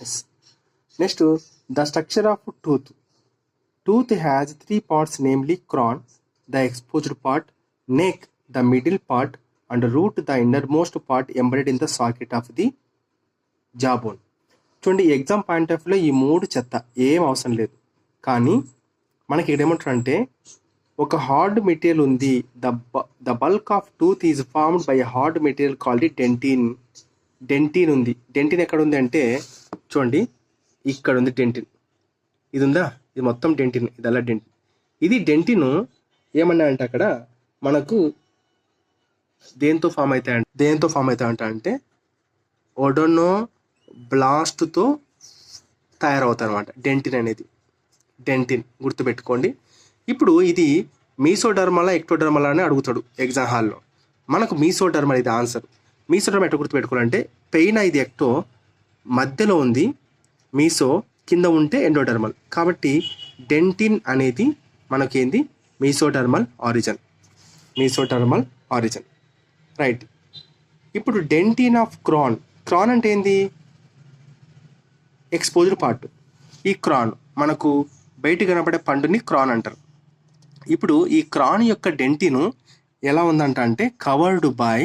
Yes. Next the structure of tooth. Tooth has three parts, namely crown, the exposed part, neck, the middle part, and root, the innermost part embedded in the socket of the jawbone. చూడండి, exam point of వ్యూలో ఈ మూడు చెత్త ఏం అవసరం లేదు. కానీ మనకి ఇక్కడ ఏమంటారంటే ఒక హార్డ్ మెటీరియల్ ఉంది. The bulk of tooth is formed by hard material called dentine. Dentine ఉంది. డెంటిన్ ఎక్కడ ఉంది అంటే చూడండి, ఇక్కడ ఉంది డెంటిన్. ఇది ఉందా, ఇది మొత్తం డెంటిన్, ఇది అలా డెంటిన్. ఇది డెంటిన్ ఏమన్నా అంటే అక్కడ మనకు దేంతో ఫామ్ అవుతాయంట అంటే ఓడోనో బ్లాస్ట్తో తయారవుతాయి అనమాట డెంటిన్ అనేది. డెంటిన్ గుర్తుపెట్టుకోండి. ఇప్పుడు ఇది మీసోడర్మలా ఎక్టోడర్మలా అని అడుగుతాడు ఎగ్జామ్ హాల్లో. మనకు మీసోడర్మల్ ఇది ఆన్సర్. మీసోడర్మల్ ఎట్లా గుర్తుపెట్టుకోవాలంటే పెయిన్ ఇది ఎక్టో మధ్యలో ఉంది, మీసో కింద ఉంటే ఎండోడర్మల్. కాబట్టి డెంటిన్ అనేది మనకేంది మీసోడర్మల్ ఆరిజిన్. రైట్. ఇప్పుడు డెంటిన్ ఆఫ్ క్రాన్. క్రాన్ అంటే ఏంది? Exposed part. ఈ క్రాన్ మనకు బయట కనపడే పండుని క్రాన్ అంటారు. ఇప్పుడు ఈ క్రాన్ యొక్క డెంటిన్ ఎలా ఉందంట అంటే covered by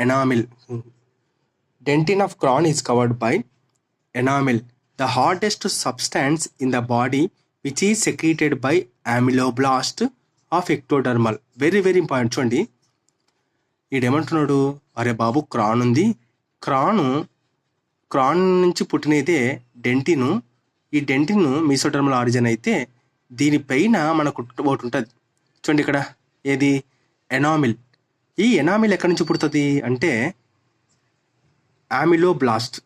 enamel. Dentin of crown is covered by enamel, the hardest substance in the body which is secreted by ameloblast of ectodermal. Very very important. చూడండి, ఈడేమంటున్నాడు, అరే బాబు క్రాన్ ఉంది, క్రాన్ నుంచి పుట్టినైతే డెంటిన్. ఈ డెంటిన్ మీసోడర్మల్ ఆరిజిన్ అయితే దీనిపైన మనకు ఒకటి ఉంటుంది. చూడండి ఇక్కడ ఏది ఎనామిల్. ఈ ఎనామిల్ ఎక్కడి నుంచి పుడుతుంది అంటే ఆమిలోబ్లాస్ట్.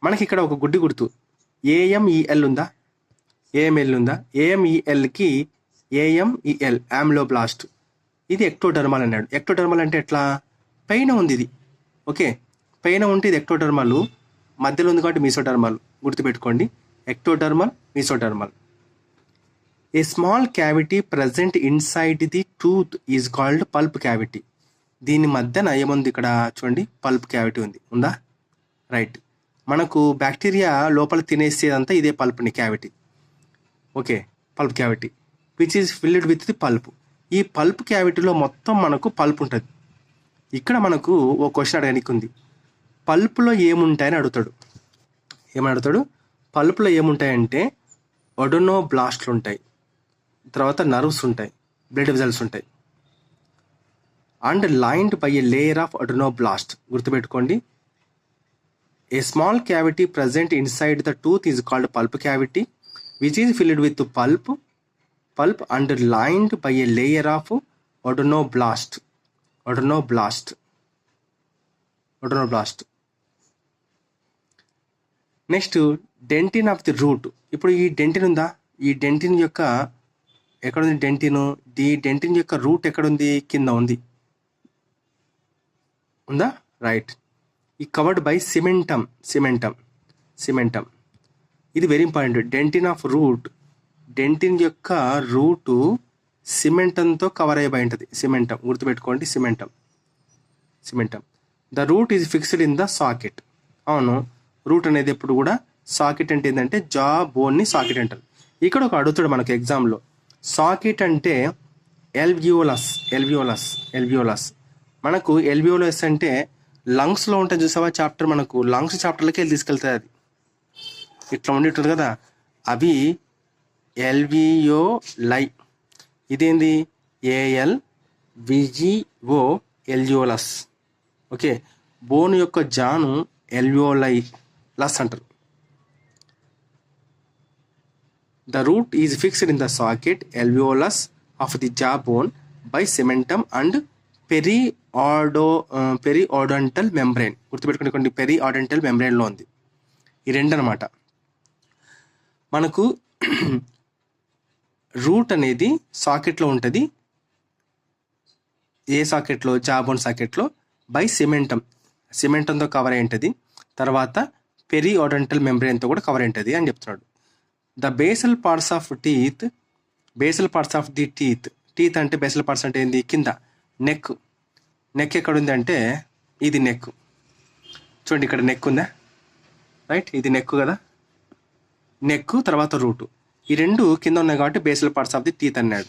మనకి ఇక్కడ ఒక గుడ్డి గుర్తు ఏఎంఈఎల్ ఉందా, ఏఎంఎల్ ఉందా? ఏఎంఈఎల్కి ఏఎంఈఎల్ ఆమ్లోబ్లాస్ట్. ఇది ఎక్టోడర్మల్ అన్నాడు. ఎక్టోడర్మల్ అంటే ఎట్లా? పైన ఉంది ఇది. ఓకే, పైన ఉంటే ఇది ఎక్టోడర్మల్, మధ్యలో ఉంది కాబట్టి మీసోడర్మల్. గుర్తుపెట్టుకోండి, ectodermal, mesodermal. A small cavity present inside the tooth is called pulp cavity. దీని మధ్యన ఏముంది ఇక్కడ చూడండి, పల్ప్ క్యావిటీ ఉంది. ఉందా? రైట్. మనకు బ్యాక్టీరియా లోపల తినేసేదంతా ఇదే పల్ప్ని cavity. Okay, pulp cavity which is filled with the pulp. ఈ పల్ప్ క్యావిటీలో మొత్తం మనకు పల్ప్ ఉంటుంది. ఇక్కడ మనకు ఓ క్వశ్చన్ అడగడానికి ఉంది, పల్ప్లో ఏముంటాయని అడుగుతాడు. ఏమని అడుగుతాడు? పల్ప్లో ఏముంటాయంటే ఒడోనోబ్లాస్ట్లు ఉంటాయి, తర్వాత నర్వ్స్ ఉంటాయి, బ్లడ్ వెజల్స్ ఉంటాయి, and lined by a layer of odontoblast. గుర్తుపెట్టుకోండి, a small cavity present inside the tooth is called pulp cavity, which is filled with pulp and lined by a layer of odonoblast. Next dentin of the root. ఇప్పుడు ఈ dentin ఉందా, ఈ dentin యొక్క ఎక్కడుంది dentin? The dentin యొక్క root ఎక్కడుంది? కింద ఉంది. ఉందా? రైట్. ఈ కవర్డ్ బై సిమెంటమ్. ఇది very important. Dentin of root, dentin యొక్క రూటు సిమెంటంతో కవర్ అయిపోయి ఉంటుంది. సిమెంటం గుర్తుపెట్టుకోండి, cementum. The root is fixed in the socket. అవును, రూట్ అనేది ఎప్పుడు కూడా సాకెట్ అంటే ఏంటంటే జా బోన్ని సాకెట్ అంటారు. ఇక్కడ ఒక అడుగుతాడు మనకు ఎగ్జామ్లో, సాకెట్ అంటే ఎల్వియోలస్. మనకు ఎల్వియోలస్ అంటే లంగ్స్లో ఉంటుంది చూసావా చాప్టర్, మనకు లంగ్స్ చాప్టర్లకి వెళ్ళి తీసుకెళ్తుంది. అది ఇట్లా ఉండి ఉంటుంది కదా, అవి ఎల్వియోలై. ఇదేంది? ఏఎల్విజిఓ ఎల్వియోలస్. ఓకే, బోన్ యొక్క జాను ఎల్వియోలస్ అంటారు. The root is fixed in the socket alveolus of the jaw bone by cementum and periodontal membrane. గుర్తుపెట్టుకోండి, పెరిఆడెంటల్ మెంబ్రెయిన్లో ఉంది. ఈ రెండు అనమాట. మనకు రూట్ అనేది సాకెట్లో ఉంటుంది. ఏ సాకెట్లో? జాబోన్ సాకెట్లో. బై సిమెంటంతో కవర్ అయి ఉంటుంది. తర్వాత పెరిఆడెంటల్ మెంబ్రెయిన్తో కూడా కవర్ అయి ఉంటుంది అని చెప్తున్నాడు. The basal parts of the teeth అంటే బేసల్ పార్ట్స్ అంటే ఏంది? కింద నెక్. నెక్ ఎక్కడ ఉంది అంటే ఇది నెక్. చూడండి, ఇక్కడ నెక్ ఉందా? రైట్. ఇది నెక్ కదా, నెక్ తర్వాత రూట్, ఈ రెండు కింద ఉన్నాయి కాబట్టి basal parts of the teeth అన్నాడు.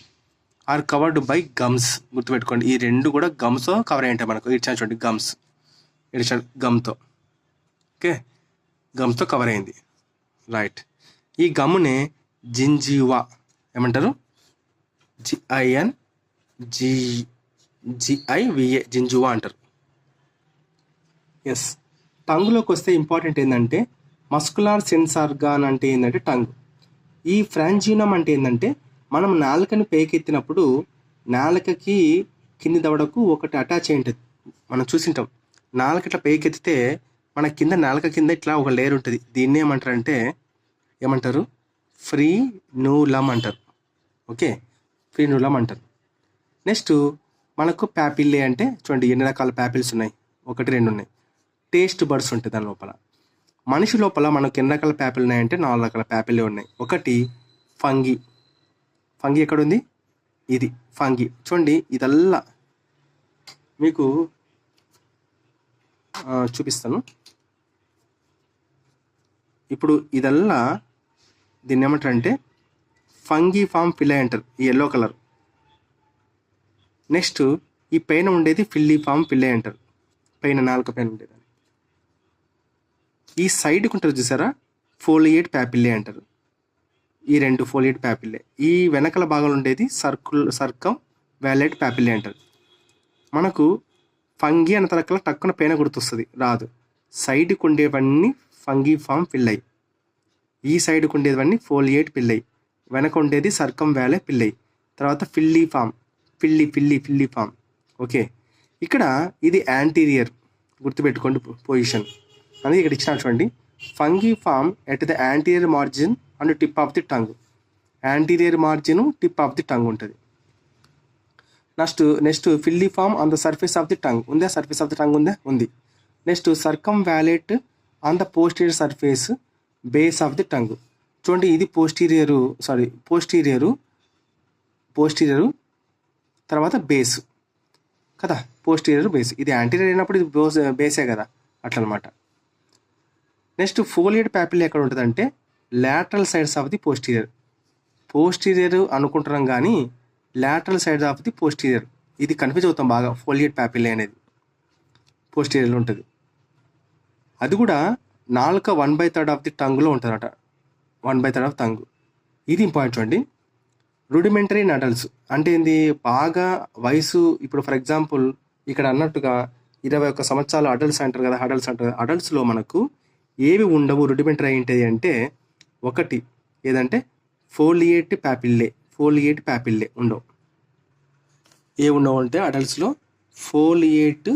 Are covered by gums. గుర్తుపెట్టుకోండి, ఈ రెండు కూడా గమ్స్ కవర్ అయ్యి ఉంటాయి మనకు. ఇచ్చాను చూడండి గమ్స్, ఇచ్చాను గమ్తో. ఓకే, గమ్తో కవర్ అయింది. రైట్. ఈ గమ్మునే జింజివా ఏమంటారు? జిఐవిఏ జింజువా అంటారు. ఎస్. టంగ్లోకి వస్తే ఇంపార్టెంట్ ఏంటంటే మస్కులార్ సెన్స్ ఆర్గాన్ అంటే ఏంటంటే టంగ్. ఈ ఫ్రాంజినమ్ అంటే ఏంటంటే మనం నాలుకని పైకెత్తినప్పుడు నాలుకకి కింది దవడకు ఒకటి అటాచ్ అయి ఉంటుంది. మనం చూసింటాం, నాలుక ఇట్లా పైకెత్తితే మన కింద నాలుక కింద ఇట్లా ఒక లేయర్ ఉంటుంది. దీన్ని ఏమంటారంటే ఫ్రీ నూలం అంటారు. ఓకే, ఫ్రీ నూలం అంటారు. నెక్స్ట్ మనకు ప్యాపిల్లే అంటే చూడండి ఎన్ని రకాల ప్యాపిల్స్ ఉన్నాయి, 1 2 ఉన్నాయి. టేస్ట్ బడ్స్ ఉంటుంది దాని లోపల. మనిషి లోపల మనకు ఎన్ని రకాల ప్యాపిల్ ఉన్నాయంటే 4 రకాల ప్యాపిల్లే ఉన్నాయి. ఒకటి ఫంగి. ఫంగి ఎక్కడుంది? ఇది ఫంగి. చూడండి ఇదల్లా మీకు చూపిస్తాను. ఇప్పుడు ఇదల్లా దీన్ని ఏమంటారంటే ఫంగి ఫామ్ ఫిల్లై అంటారు, ఈ ఎల్లో కలర్. నెక్స్ట్ ఈ పైన ఉండేది ఫిల్లీ ఫామ్ ఫిల్లై అంటారు, పైన నాలుక పైన ఉండేది. ఈ సైడ్కి ఉంటుంది చూసారా, ఫోలియేట్ ప్యాపిల్లే అంటారు. ఈ 2 ఫోలియేట్ ప్యాపిల్లే. ఈ వెనకల భాగంలో ఉండేది సర్కమ్ వ్యాలెట్ ప్యాపిల్లే అంటారు. మనకు ఫంగి అన్న తరకల టక్కున పైన గుర్తొస్తుంది, రాదు. సైడ్కి ఉండేవన్నీ ఫంగి ఫామ్ పిల్లై, ఈ సైడ్కి ఉండేవన్నీ ఫోలియేట్ పిల్లై, వెనక ఉండేది సర్కమ్ వ్యాలే పిల్లై, తర్వాత ఫిల్లీ ఫామ్. ఓకే, ఇక్కడ ఇది యాంటీరియర్. గుర్తుపెట్టుకోండి పొజిషన్ అనేది ఇక్కడ ఇచ్చిన చూడండి. Fungiform at the anterior margin and tip of the tongue. Anterior margin, tip of the tongue ఉంటుంది. Next filiform on the surface of the tongue. ఉందా? సర్ఫేస్ ఆఫ్ ది టంగ్ ఉందా? ఉంది. Next circumvallate on the posterior surface base of the tongue. చూడండి ఇది పోస్టీరియరు తర్వాత base కదా, posterior base. ఇది anterior అయినప్పుడు ఇది బేసే కదా, అట్లనమాట. నెక్స్ట్ ఫోలియేట్ ప్యాపిల్ ఎక్కడ ఉంటుంది అంటే lateral sides of the posterior అనుకుంటున్నాం కానీ lateral sides of the posterior. ఇది కన్ఫ్యూజ్ అవుతాం బాగా. ఫోలియేట్ ప్యాపిల్ అనేది పోస్టీరియర్లో ఉంటుంది. అది కూడా నాలుక 1/3 ఆఫ్ ది టంగ్లో ఉంటుందట, 1/3 ఆఫ్ టంగ్. ఇది ఇంపార్టెంట్ చూడండి. రూడిమెంటరీ ఇన్ అడల్ట్స్ అంటే ఏంది? బాగా వయసు, ఇప్పుడు ఫర్ ఎగ్జాంపుల్ ఇక్కడ అన్నట్టుగా 21 సంవత్సరాలు అడల్ట్స్ అంటారు కదా, అడల్ట్స్లో మనకు ఏవి ఉండవు రూడిమెంటరీ ఏంటిది అంటే, ఒకటి ఏదంటే ఫోలియేట్ ప్యాపిల్లే ఉండవు. ఏ ఉండవు అంటే అడల్ట్స్లో ఫోలియేట్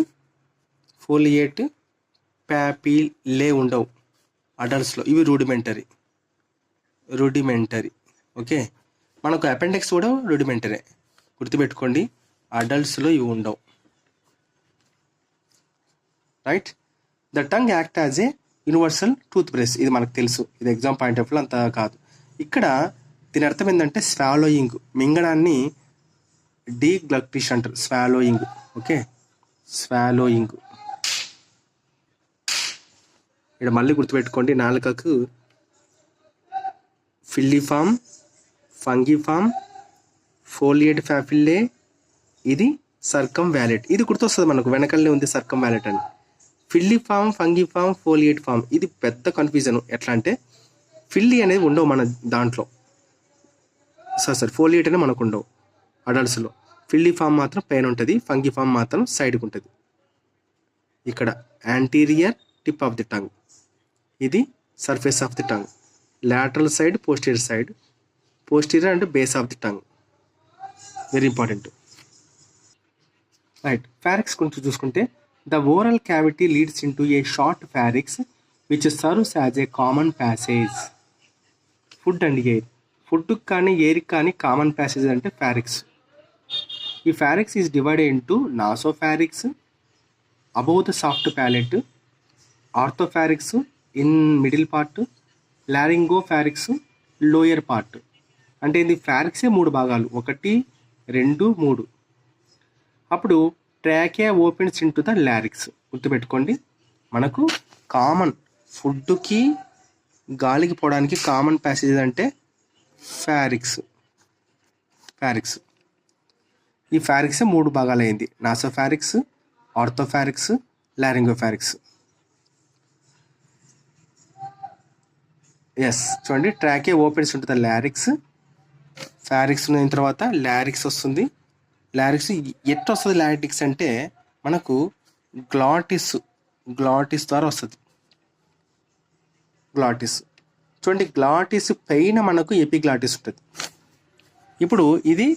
ప్యాపిల్లే ఉండవు అడల్ట్స్లో. ఇవి రూడిమెంటరీ. ఓకే, మనకు అపెండిక్స్ కూడా రూడిమెంటరీ. గుర్తుపెట్టుకోండి, అడల్ట్స్లో ఇవి ఉండవు. Right. The tongue act as a universal tooth brush. ఇది మనకు తెలుసు, ఇది ఎగ్జామ్ పాయింట్ ఆఫ్ వ్యూ అంత కాదు. ఇక్కడ దీని అర్థం ఏంటంటే స్వాలోయింగ్, మింగడాన్ని డీగ్లటిషన్ అంటారు. స్వాలోయింగ్. Okay, swallowing. ఇక్కడ మళ్ళీ గుర్తుపెట్టుకోండి, నాలుకకు ఫిల్లిఫామ్, ఫంగిఫామ్, ఫోలియేట్ ప్యాపిల్లే, ఇది సర్కమ్ వ్యాలెట్. ఇది గుర్తొస్తుంది మనకు, వెనకల్నే ఉంది సర్కమ్ వ్యాలెట్ అని. ఫిల్లిఫామ్, ఫంగిఫామ్, ఫోలియేట్ ఫామ్ ఇది పెద్ద కన్ఫ్యూజన్. ఎట్లా అంటే ఫిల్లి అనేది ఉండవు మన దాంట్లో, ఫోలియేట్ అనేది మనకు ఉండవు అడల్ట్స్లో. ఫిల్లిఫామ్ మాత్రం పైన ఉంటుంది, ఫంగిఫామ్ మాత్రం సైడ్కి ఉంటుంది. ఇక్కడ anterior tip of the tongue, ఇది surface of the tongue. Lateral side, posterior అంటే base of the tongue. Very important. Right. Pharynx గురించి చూసుకుంటే the oral cavity leads into a short pharynx which serves as a common passage. Food and air. ఫుడ్కి కానీ ఎయిర్కి కానీ common passage అంటే pharynx. ఈ pharynx is divided into nasopharynx above the soft palate, oropharynx in middle part, laryngopharynx lower part. అంటే ఇది ఫారిక్సే 3 భాగాలు, 1 2 3. అప్పుడు ట్రాకియా ఓపెన్స్ ఇంటూ ద లారిక్స్. గుర్తుపెట్టుకోండి, మనకు కామన్ ఫుడ్కి గాలికి పోవడానికి కామన్ ప్యాసేజ్ అంటే ఫారిక్స్. ఈ ఫారిక్స్ 3 భాగాలైంది: నాసోఫారిక్స్, ఆర్థోఫారిక్స్, లారింగోఫారిక్స్. ఎస్, చూడండి, ట్రాకే ఓపెన్స్ ఉంటుంది లారిక్స్. ఫారిక్స్ అయిన తర్వాత లారిక్స్ వస్తుంది. లారిక్స్ ఎట్లా వస్తుంది? లారిక్స్ అంటే మనకు గ్లాటిస్ ద్వారా వస్తుంది. గ్లాటిస్ చూడండి, గ్లాటిస్ పైన మనకు ఎపిగ్లాటిస్ ఉంటుంది. ఇప్పుడు ఇది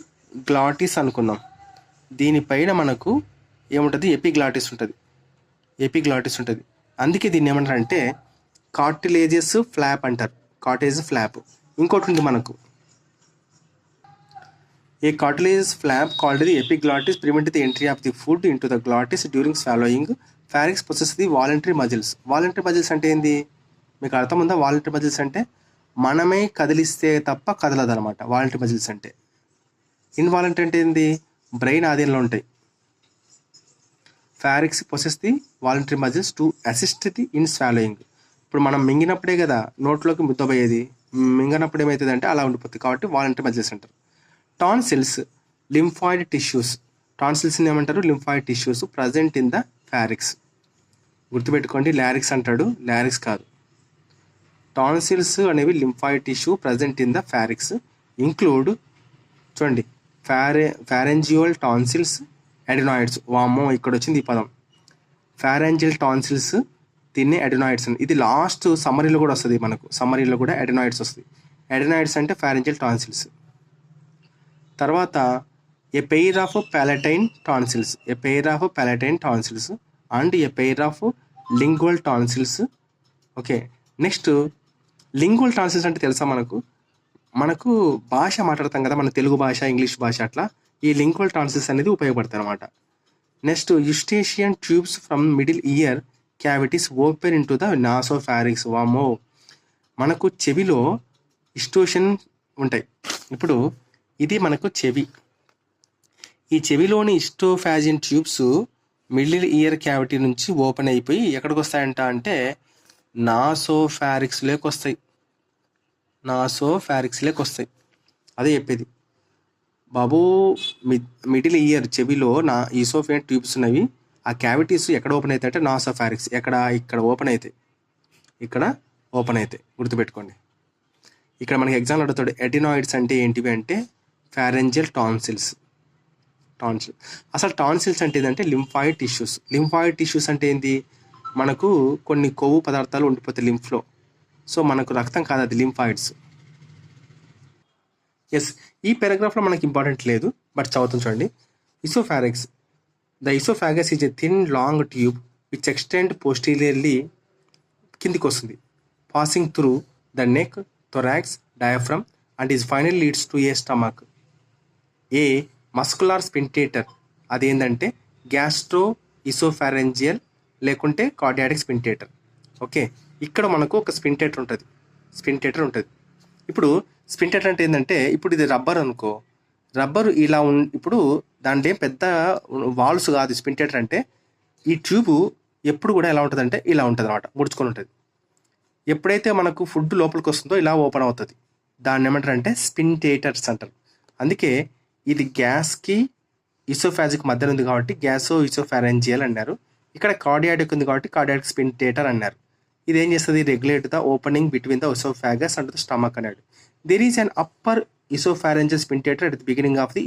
గ్లాటిస్ అనుకుందాం. దీనిపైన మనకు ఏముంటుంది? ఎపిగ్లాటిస్ ఉంటుంది. అందుకే దీన్ని ఏమంటారంటే కార్టిలేజెస్ ఫ్లాప్ అంటారు. Cartilages flap. ఇంకోటి ఉంది మనకు, a cartilages flap called the epiglottis prevent the entry of the food into the glottis during swallowing. Pharynx possesses the voluntary muscles. Voluntary muscles అంటే ఏంది? మీకు అర్థం ఉందా? వాలంటరీ మజిల్స్ అంటే మనమే కదిలిస్తే తప్ప కదలదనమాట. వాలంటరీ మజిల్స్ అంటే. ఇన్వాలంటరీ అంటే ఏంది? బ్రెయిన్ ఆధీనంలో ఉంటాయి. Pharynx possesses the voluntary muscles to assist the in swallowing. ఇప్పుడు మనం మింగినప్పుడే కదా నోట్లోకి ముద్దపోయేది. మింగనప్పుడు ఏమవుతుంది అంటే అలా ఉండిపోతుంది. కాబట్టి వాలంటరీ మజిల్స్ అంటారు. Tonsils, lymphoid tissues. టాన్సిల్స్ని ఏమంటారు? Lymphoid tissues present in the pharynx. గుర్తుపెట్టుకోండి, లారిక్స్ అంటాడు, లారిక్స్ కాదు. టాన్సిల్స్ అనేవి lymphoid tissue present in the pharynx. Include, చూడండి, ఫారెంజియోల్ టాన్సిల్స్, అడినాయిడ్స్. వామ్మో, ఇక్కడ వచ్చింది ఈ పదం. ఫారెంజియల్ టాన్సిల్స్, దీన్ని అడినాయిడ్స్. ఇది లాస్ట్ సమ్మరీలో కూడా వస్తుంది. మనకు సమ్మరీలో కూడా అడినాయిడ్స్ వస్తుంది. అడినాయిడ్స్ అంటే ఫారెంజియల్ టాన్సిల్స్. తర్వాత a pair of palatine tonsils and a pair of lingual tonsils. Okay, next lingual tonsils అంటే తెలుసా మనకు భాష మాట్లాడతాం కదా, మన తెలుగు భాష, ఇంగ్లీష్ భాష, అట్లా ఈ లింగ్వల్ టాన్సిల్స్ అనేది ఉపయోగపడతాయి అనమాట. Next Eustachian tubes from middle ear cavities open into the nasopharynx. వామో, మనకు చెవిలో ఇస్టోషన్ ఉంటాయి. ఇప్పుడు ఇది మనకు చెవి. ఈ చెవిలోని ఇస్టోఫాజియన్ ట్యూబ్స్ మిడిల్ ఇయర్ క్యావిటీ నుంచి ఓపెన్ అయిపోయి ఎక్కడికి వస్తాయంట అంటే నాసోఫారిక్స్లోకి వస్తాయి. అదే చెప్పేది బాబు. మిడిల్ ఇయర్ చెవిలో ఈసోఫియన్ ట్యూబ్స్ ఉన్నవి. ఆ క్యావిటీస్ ఎక్కడ ఓపెన్ అవుతాయి అంటే నాసోఫారిక్స్. ఇక్కడ ఓపెన్ అవుతాయి. గుర్తుపెట్టుకోండి. ఇక్కడ మనకి ఎగ్జాంపుల్ అడుగుతాడు, ఎడినాయిడ్స్ అంటే ఏంటివి అంటే ఫారెంజియల్ టాన్సిల్స్. అసలు టాన్సిల్స్ అంటే ఏంటంటే లింఫాయిడ్ టిష్యూస్ అంటే ఏంది? మనకు కొన్ని కొవ్వు పదార్థాలు ఉండిపోతాయి లింఫ్లో. సో మనకు రక్తం కాదు, అది లింఫాయిడ్స్. ఎస్, ఈ పారాగ్రాఫ్లో మనకి ఇంపార్టెంట్ లేదు, బట్ చదువుతాం చూడండి. Oesophagus. The oesophagus is a thin long tube which extend posteriorly, కిందికి వస్తుంది, passing through the neck, thorax, diaphragm and is final leads to a stomach. A muscular sphincter, అదేంటంటే గ్యాస్ట్రో ఇసోఫారెంజియల్ లేకుంటే cardiac స్పింటేటర్. Okay, ఇక్కడ మనకు ఒక స్పింటేటర్ ఉంటుంది. ఇప్పుడు స్పింటేటర్ అంటే ఏంటంటే, ఇప్పుడు ఇది రబ్బర్ అనుకో, రబ్బర్ ఇలా ఇప్పుడు దాంట్లో ఏం పెద్ద వాల్స్ కాదు. స్పింటేటర్ అంటే ఈ ట్యూబ్ ఎప్పుడు కూడా ఎలా ఉంటుందంటే ఇలా ఉంటుంది అనమాట, ముడుచుకొని ఉంటుంది. ఎప్పుడైతే మనకు ఫుడ్ లోపలికి వస్తుందో ఇలా ఓపెన్ అవుతుంది. దాన్ని ఏమంటారు అంటే స్పింటేటర్స్ అంటారు. అందుకే ఇది గ్యాస్కి ఇసోఫాజిక్ మధ్యలో ఉంది కాబట్టి గ్యాసో ఇసోఫారెంజియల్ అన్నారు. ఇక్కడ కార్డియాటిక్ ఉంది కాబట్టి కార్డియాటిక్ స్పింటేటర్ అన్నారు. ఇది ఏం చేస్తుంది? Regulate the opening between the oesophagus and the stomach అన్నాడు. There is an upper oesophageal sphincter at the beginning of the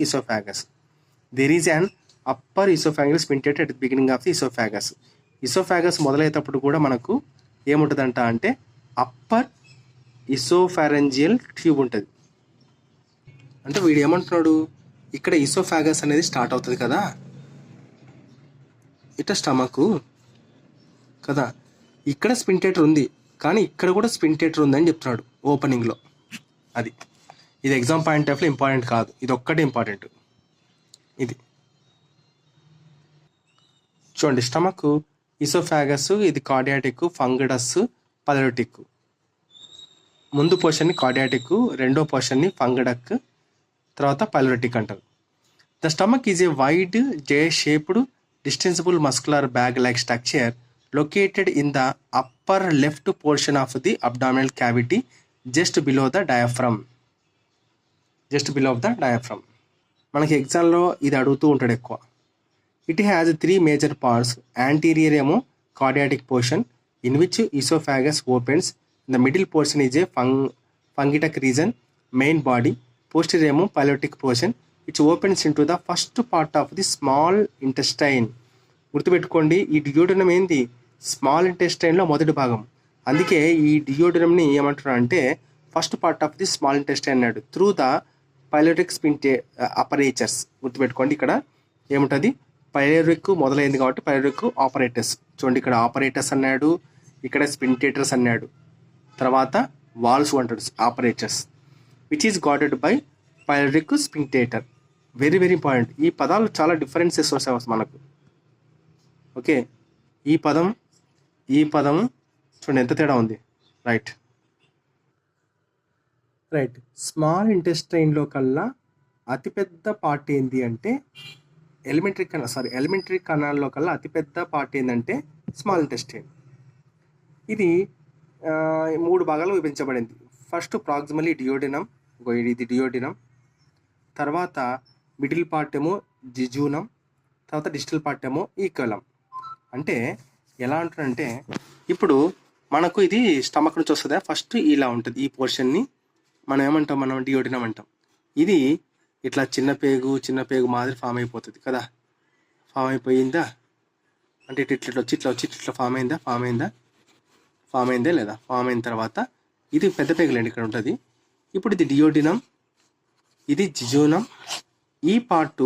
oesophagus. Oesophagus మొదలయ్యేటప్పుడు కూడా మనకు ఏముంటుందంట అంటే అప్పర్ ఇసోఫారెంజియల్ ట్యూబ్ ఉంటుంది. అంటే వీడు ఏమంటున్నాడు, ఇక్కడ ఇసోఫాగస్ అనేది స్టార్ట్ అవుతుంది కదా, ఇట్లా స్టమక్ కదా, ఇక్కడ స్పింటేటర్ ఉంది కానీ ఇక్కడ కూడా స్పింటేటర్ ఉందని చెప్తున్నాడు ఓపెనింగ్లో. ఇది ఎగ్జామ్ పాయింట్ ఆఫ్ ఇంపార్టెంట్ కాదు, ఇది ఒక్కటే ఇంపార్టెంట్. ఇది చూడండి, స్టమక్, ఇసోఫాగస్, ఇది కార్డియాటిక్, ఫంగడస్, పైలోటిక్. ముందు పోర్షన్ని కార్డియాటిక్, రెండో పోర్షన్ని ఫంగడక్, తర్వాత పైలోటిక్ అంటారు. The stomach is a wide J shaped distensible muscular bag like structure located in the upper left portion of the abdominal cavity just below the diaphragm. మనకి ఎగ్జామ్లో ఇది అడుగుతూ ఉంటాడు ఎక్కువ. It has 3 major parts. Anterior ఏమో cardiac portion in which oesophagus opens. The middle portion is a fundic region, main body. Posterior ఏమో pyloric portion which opens into the first part of the small intestine. గుర్తుపెట్టుకోండి, ఈ డియోడనం ఏంది, small ఇంటెస్టైన్లో మొదటి భాగం. అందుకే ఈ డియోడనంని ఏమంటున్నారు అంటే first part of the small intestine అన్నాడు. Through the pyloric apertures. గుర్తుపెట్టుకోండి, ఇక్కడ ఏముంటుంది, పైలోరిక్ మొదలైంది కాబట్టి పైలోరిక్ ఆపరేటర్స్. చూడండి, ఇక్కడ ఆపరేటర్స్ అన్నాడు, ఇక్కడ స్పింటేటర్స్ అన్నాడు, తర్వాత వాల్స్ అంటాడు apertures. Which is guarded by pyloric sphincter. Very very important. ఈ పదాలు చాలా డిఫరెన్సెస్ వస్తాయి మనకు. ఓకే, ఈ పదం చూడండి ఎంత తేడా ఉంది. రైట్. స్మాల్ ఇంటెస్టైన్లో కల్లా అతిపెద్ద పార్ట్ ఏంటి అంటే ఎలిమెంటరీ కణాల్లో కల్లా అతిపెద్ద పార్ట్ ఏంటంటే స్మాల్ ఇంటెస్టైన్. ఇది 3 భాగాలు విభజించబడింది. ఫస్ట్ ప్రాక్సిమలీ డియోడినం, ఇది డియోడినం. తర్వాత మిడిల్ పార్ట్ ఏమో జిజూనం, తర్వాత డిజిటల్ పార్ట్ ఏమో ఈక్వలం. అంటే ఎలా అంటారంటే ఇప్పుడు మనకు ఇది స్టమక్ నుంచి వస్తుందా, ఫస్ట్ ఇలా ఉంటుంది. ఈ పోర్షన్ని మనం ఏమంటాం, మనం డియోడినం అంటాం. ఇది ఇట్లా చిన్న పేగు మాదిరి ఫామ్ అయిపోతుంది కదా. ఫామ్ అయిపోయిందా అంటే ఇట్లా వచ్చి ఫామ్ అయిందా లేదా? ఫామ్ అయిన తర్వాత ఇది పెద్ద పేగులండి ఇక్కడ ఉంటుంది. ఇప్పుడు ఇది డియోడినం, ఇది జిజోనం. ఈ పార్టు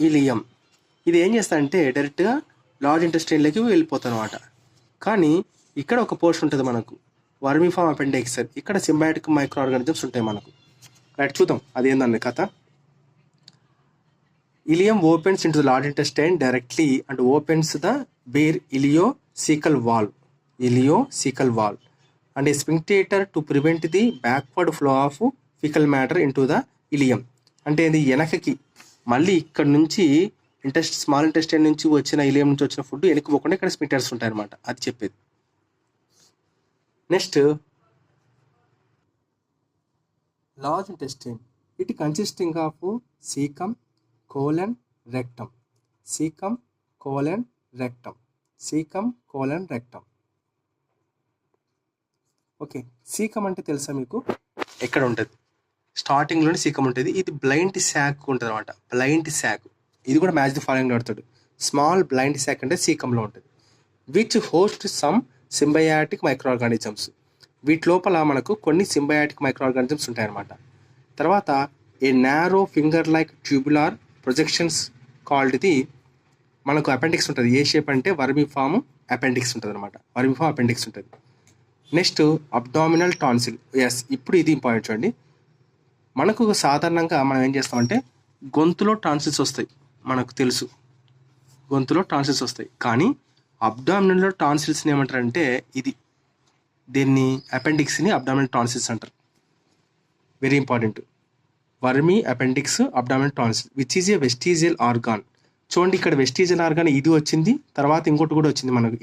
ఇలియం. ఇది ఏం చేస్తా అంటే డైరెక్ట్గా లార్జ్ ఇంటెస్టైన్లోకి వెళ్ళిపోతాం అనమాట. కానీ ఇక్కడ ఒక పోర్షన్ ఉంటుంది మనకు, వర్మిఫామ్ అపెండిక్స్. ఇక్కడ సింబయాటిక్ మైక్రో ఆర్గానిజమ్స్ ఉంటాయి మనకు. రైట్, చూద్దాం అదేందండి కథ. Ileum opens into the large intestine directly and opens the bare ileocaecal valve and a sphincter to prevent the backward flow of faecal matter into the ileum. అంటే ఇది వెనకకి మళ్ళీ ఇక్కడ నుంచి స్మాల్ ఇంటెస్టైన్ నుంచి వచ్చిన ఇలియం నుంచి వచ్చిన ఫుడ్ వెనక్కి పోకుండా ఇక్కడ స్పింక్టర్స్ ఉంటాయి అనమాట. అది చెప్పేది. Next, large intestine. It consisting of caecum, colon, rectum. Okay, caecum అంటే తెలుసా మీకు? ఎక్కడ ఉంటుంది? స్టార్టింగ్లోనే సీకమ్ ఉంటుంది. ఇది బ్లైండ్ శాక్ ఉంటుంది అనమాట. బ్లైండ్ శాక్ ఇది కూడా మ్యాచ్ ది ఫాలోయింగ్ ఆడుతాడు. స్మాల్ బ్లైండ్ శాక్ అంటే సీకంలో ఉంటుంది. Which host some symbiotic micro organisms. వీటి లోపల మనకు కొన్ని సింబయాటిక్ మైక్రో ఆర్గానిజమ్స్ ఉంటాయన్నమాట. తర్వాత a narrow finger like tubular projections called the మనకు అపెండిక్స్ ఉంటుంది. ఏ షేప్ అంటే వర్మిఫామ్ అపెండిక్స్ ఉంటుంది అనమాట. ఉంటుంది. Next abdominal tonsil. ఎస్, ఇప్పుడు ఇది ఇంపార్టెంట్ చూడండి. మనకు సాధారణంగా మనం ఏం చేస్తామంటే గొంతులో టాన్సిల్స్ వస్తాయి, మనకు తెలుసు గొంతులో టాన్సిల్స్ వస్తాయి. కానీ అబ్డామినల్లో టాన్సిల్స్ని ఏమంటారంటే దీన్ని అపెండిక్స్ని అబ్డామినల్ టాన్సిల్స్ అంటారు. Very important. Vermi appendix abdominal tonsil which is A vestigial organ. చూడండి, ఇక్కడ వెస్టీజియల్ ఆర్గాన్ ఇది వచ్చింది, తర్వాత ఇంకోటి కూడా వచ్చింది మనకు.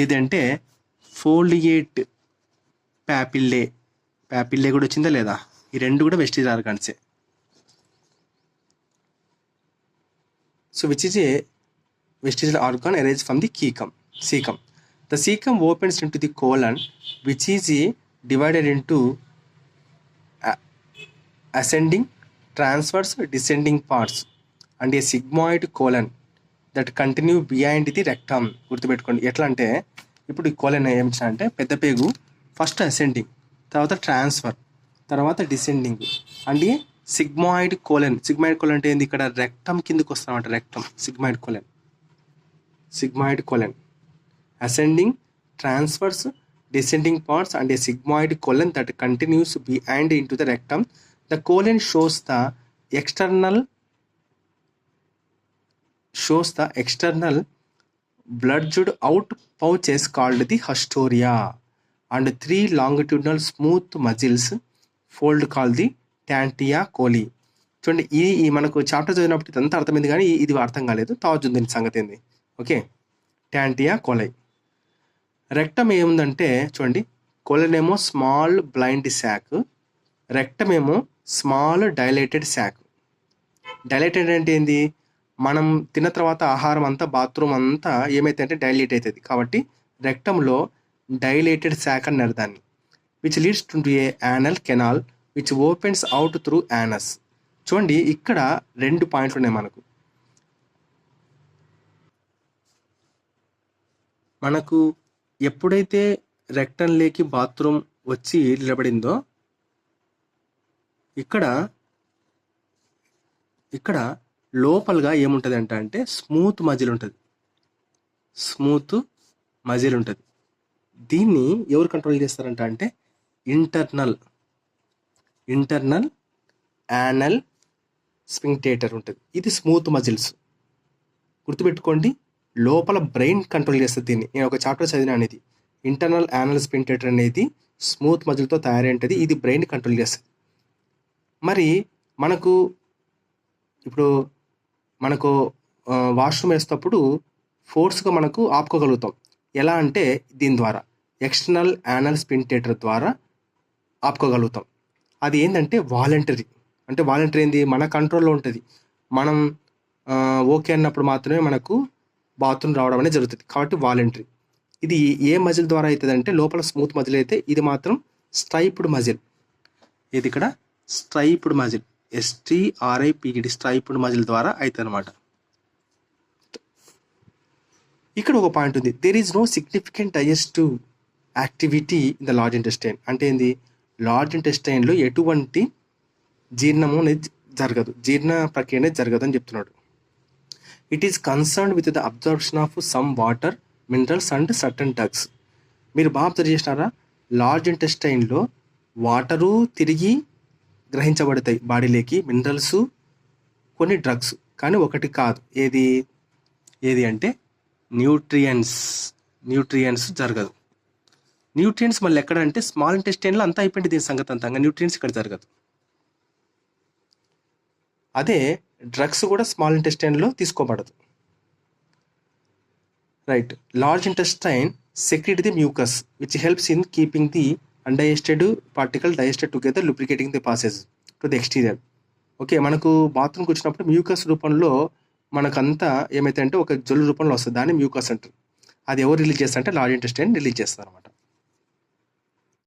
ఏది అంటే ఫోలియేట్ ప్యాపిల్లే కూడా వచ్చిందా లేదా? ఈ రెండు కూడా వెస్టీజియల్ ఆర్గాన్సే. So which is a vestigial organ arise from the cecum. The cecum opens into the colon, which is divided into ascending, transverse, descending parts, and a sigmoid colon that continue behind the rectum. గుర్తుపెట్టుకోండి. ఎట్లా అంటే ఇప్పుడు ఈ colon ఏమిటా అంటే పెద్ద పేగు first ascending, తర్వాత ట్రాన్స్ఫర్, తర్వాత descending, and sigmoid colon. Sigmoid colon అంటే ఏంది? ఇక్కడ రెక్టమ్ కిందకి వస్తామంట. Rectum sigmoid colon ascending, transverse, descending parts, and a sigmoid colon that continues behind into the rectum. The colon shows the external bloodjud out pouches called the hastoria, and 3 longitudinal smooth muscles fold called the tantia coli. చూడండి ఈ మనకు chapter చదివినప్పుడు ఇదంతా అర్థమైంది, కానీ ఇది అర్థం కాలేదు. తర్వాత దీని సంగతి ఏంది. ఓకే, ట్యాంటియా కోలై. రెక్టమ్ ఏముందంటే చూడండి, కోలన్ ఏమో స్మాల్ బ్లైండ్ శాక్, రెక్టమ్ ఏమో స్మాల్ డైలేటెడ్ శాక్. డైలేటెడ్ అంటే ఏంది, మనం తిన్న తర్వాత ఆహారం అంతా బాత్రూమ్ అంతా ఏమైతే అంటే డైలేట్ అవుతుంది. కాబట్టి రెక్టంలో డైలేటెడ్ శాక్ అన్నారు దాన్ని. Which leads to A anal canal which opens out through anus. చూడండి ఇక్కడ 2 పాయింట్లు ఉన్నాయి మనకు. మనకు ఎప్పుడైతే రెక్టంలోకి బాత్రూమ్ వచ్చి నిలబడిందో ఇక్కడ లోపలగా ఏముంటుంది అంటే స్మూత్ మజిల్ ఉంటుంది. దీన్ని ఎవరు కంట్రోల్ చేస్తారంట అంటే ఇంటర్నల్ యానల్ స్ఫింక్టేటర్ ఉంటుంది. ఇది స్మూత్ మజిల్స్. గుర్తుపెట్టుకోండి, లోపల బ్రెయిన్ కంట్రోల్ చేస్తుంది దీన్ని. నేను ఒక చాప్టర్ చదివిన అనేది ఇంటర్నల్ యానల్ స్ఫింక్టేటర్ అనేది స్మూత్ మజిల్తో తయారై ఉంటుంది. ఇది బ్రెయిన్ కంట్రోల్ చేస్తుంది. మరి మనకు వాష్రూమ్ వేసేటప్పుడు ఫోర్స్గా మనకు ఆపుకోగలుగుతాం. ఎలా అంటే దీని ద్వారా ఎక్స్టర్నల్ యానల్ స్ఫింక్టేటర్ ద్వారా ఆపుకోగలుగుతాం. అది ఏంటంటే వాలంటరీ. అంటే వాలంటరీ ఏంది, మన కంట్రోల్లో ఉంటుంది. మనం ఓకే అన్నప్పుడు మాత్రమే మనకు బాత్రూమ్ రావడం అనేది జరుగుతుంది. కాబట్టి వాలంటరీ. ఇది ఏ మజిల్ ద్వారా అవుతుంది అంటే లోపల స్మూత్ మజిల్ అయితే, ఇది మాత్రం స్ట్రైప్డ్ మజిల్. ఇది ఇక్కడ striped muscle, STRIPED striped muscle ద్వారా అవుతుంది అనమాట. ఇక్కడ ఒక పాయింట్ ఉంది, there is no significant digestive activity in the large intestine. అంటే ఏంది, లార్జ్ ఇంటెస్టైన్లో ఎటువంటి జీర్ణము అనేది జరగదు, జీర్ణ ప్రక్రియ అనేది జరగదు అని చెప్తున్నాడు. It is concern with the absorption of some water, minerals and certain drugs. మీరు బాగా అబ్జర్వ్ చేసినారా, లార్జ్ ఇంటెస్టైన్లో వాటరు తిరిగి గ్రహించబడతాయి బాడీలోకి, మినరల్స్, కొన్ని డ్రగ్స్, కానీ ఒకటి కాదు. ఏది అంటే న్యూట్రియంట్స్ జరగదు. న్యూట్రియంట్స్ మళ్ళీ ఎక్కడ అంటే స్మాల్ ఇంటెస్టైన్లో అంతా అయిపోయింది దీని సంగతి అంతా, న్యూట్రియంట్స్ ఇక్కడ జరగదు. అదే డ్రగ్స్ కూడా స్మాల్ ఇంటెస్టైన్లో తీసుకోబడదు. Right. Large intestine secrete the mucus which helps in keeping the undigested particle digested together, lubricating the passes to the exterior. Okay, మనకు బాత్రూమ్కి వచ్చినప్పుడు మ్యూకస్ రూపంలో మనకంతా ఏమైతే అంటే ఒక జొల్లు రూపంలో వస్తుంది, దాన్ని మ్యూకస్ అంటారు. అది ఎవరు రిలీజ్ చేస్తారంటే లార్జ్ ఇంటెస్టైన్ రిలీజ్ చేస్తారు అనమాట.